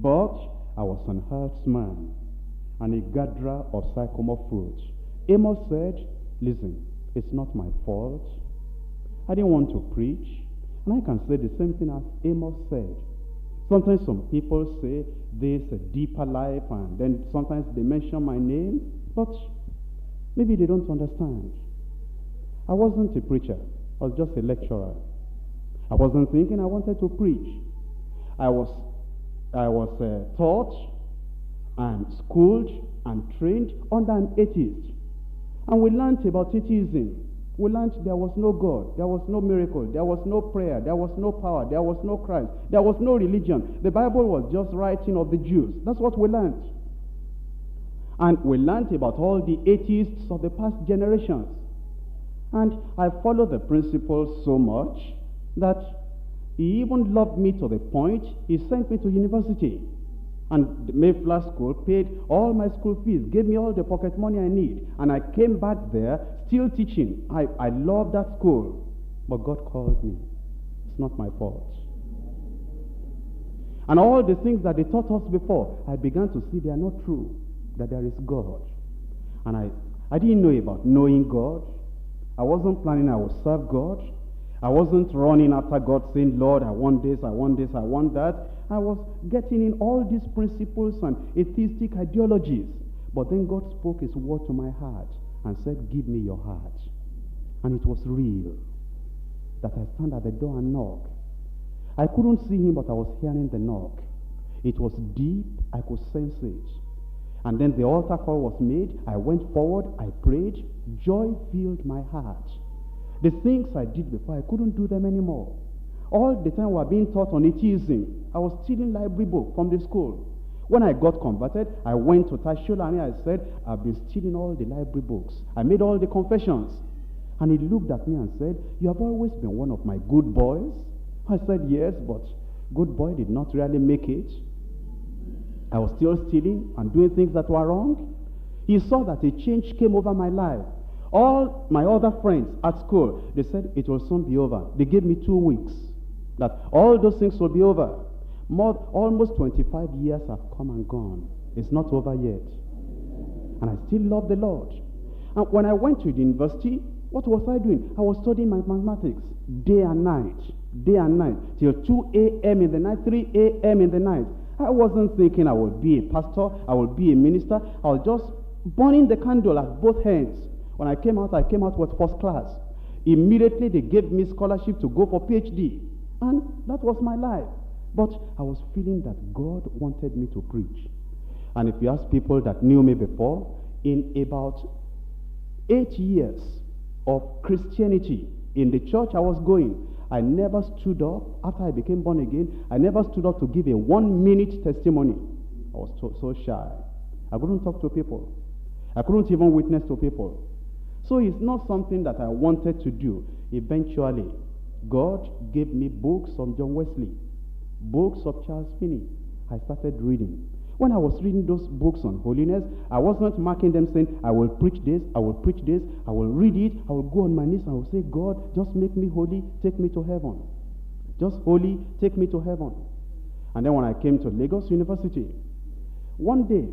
But I was an herdsman and a gatherer of sycamore fruit. Amos said, listen, it's not my fault. I didn't want to preach. And I can say the same thing as Amos said. Sometimes some people say this a deeper life, and then sometimes they mention my name, but maybe they don't understand. I wasn't a preacher. I was just a lecturer. I wasn't thinking I wanted to preach. I was taught and schooled and trained under an atheist. And we learned about atheism. We learned there was no God, there was no miracle, there was no prayer, there was no power, there was no Christ, there was no religion. The Bible was just writing of the Jews. That's what we learned. And we learned about all the atheists of the past generations. And I followed the principles so much that he even loved me to the point he sent me to university. And the Mayflower School paid all my school fees, gave me all the pocket money I need. And I came back there still teaching. I love that school. But God called me. It's not my fault. And all the things that they taught us before, I began to see they are not true, that there is God. And I didn't know about knowing God. I wasn't planning I would serve God. I wasn't running after God saying, Lord, I want this, I want this, I want that. I was getting in all these principles and atheistic ideologies. But then God spoke his word to my heart and said, give me your heart. And it was real. That I stand at the door and knock. I couldn't see him, but I was hearing the knock. It was deep. I could sense it. And then the altar call was made. I went forward. I prayed. Joy filled my heart. The things I did before, I couldn't do them anymore. All the time we were being taught on atheism. I was stealing library books from the school. When I got converted, I went to Tashola and I said, I've been stealing all the library books. I made all the confessions. And he looked at me and said, you have always been one of my good boys. I said, yes, but good boy did not really make it. I was still stealing and doing things that were wrong. He saw that a change came over my life. All my other friends at school, they said it will soon be over. They gave me 2 weeks, that all those things will be over. Almost 25 years have come and gone. It's not over yet. And I still love the Lord. And when I went to the university, what was I doing? I was studying my mathematics day and night, till 2 a.m. in the night, 3 a.m. in the night. I wasn't thinking I would be a pastor, I would be a minister. I was just burning the candle at both hands. When I came out with first class. Immediately they gave me scholarship to go for PhD. And that was my life. But I was feeling that God wanted me to preach. And if you ask people that knew me before, in about 8 years of Christianity in the church I was going, I never stood up, after I became born again, I never stood up to give a 1-minute testimony. I was so shy. I couldn't talk to people. I couldn't even witness to people. So it's not something that I wanted to do. Eventually, God gave me books on John Wesley, books of Charles Finney. I started reading. When I was reading those books on holiness, I was not marking them saying, I will preach this, I will preach this, I will read it, I will go on my knees and I will say, God, just make me holy, take me to heaven. Just holy, take me to heaven. And then when I came to Lagos University, one day,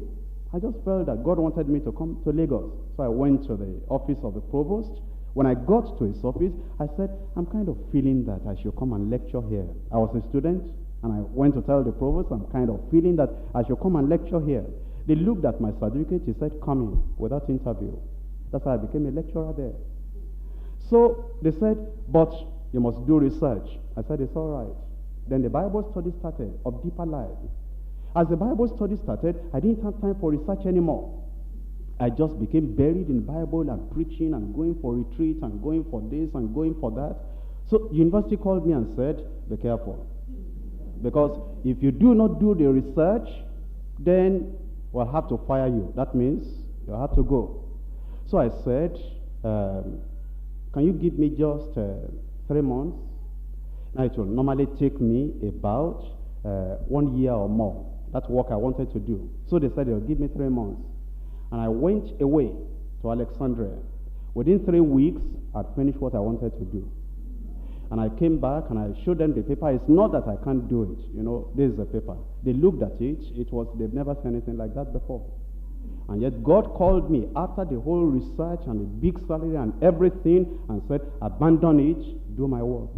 I just felt that God wanted me to come to Lagos. So I went to the office of the provost. When I got to his office, I said, I'm kind of feeling that I should come and lecture here. I was a student, and I went to tell the provost, I'm kind of feeling that I should come and lecture here. They looked at my certificate, he said, come in, without interview. That's how I became a lecturer there. So they said, but you must do research. I said, it's all right. Then the Bible study started, of deeper life. As the Bible study started, I didn't have time for research anymore. I just became buried in the Bible and preaching and going for retreats and going for this and going for that. So university called me and said, be careful. Because if you do not do the research, then we'll have to fire you. That means you'll have to go. So I said, can you give me just 3 months? Now it will normally take me about 1 year or more. That's work I wanted to do. So they said they'll give me 3 months. And I went away to Alexandria. Within 3 weeks, I'd finished what I wanted to do. And I came back and I showed them the paper. It's not that I can't do it. This is the paper. They looked at it. They've never seen anything like that before. And yet God called me after the whole research and the big salary and everything and said, abandon it, do my work.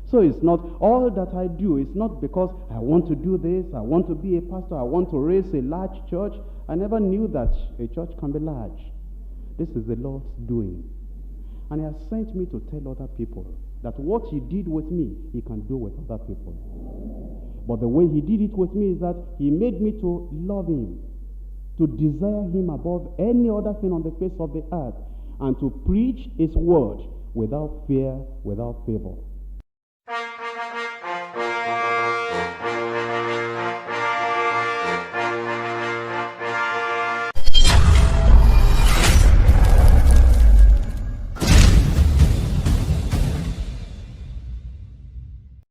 So it's not all that I do. It's not because I want to do this, I want to be a pastor, I want to raise a large church. I never knew that a church can be large. This is the Lord's doing. And he has sent me to tell other people that what he did with me, he can do with other people. But the way he did it with me is that he made me to love him, to desire him above any other thing on the face of the earth, and to preach his word without fear, without favor.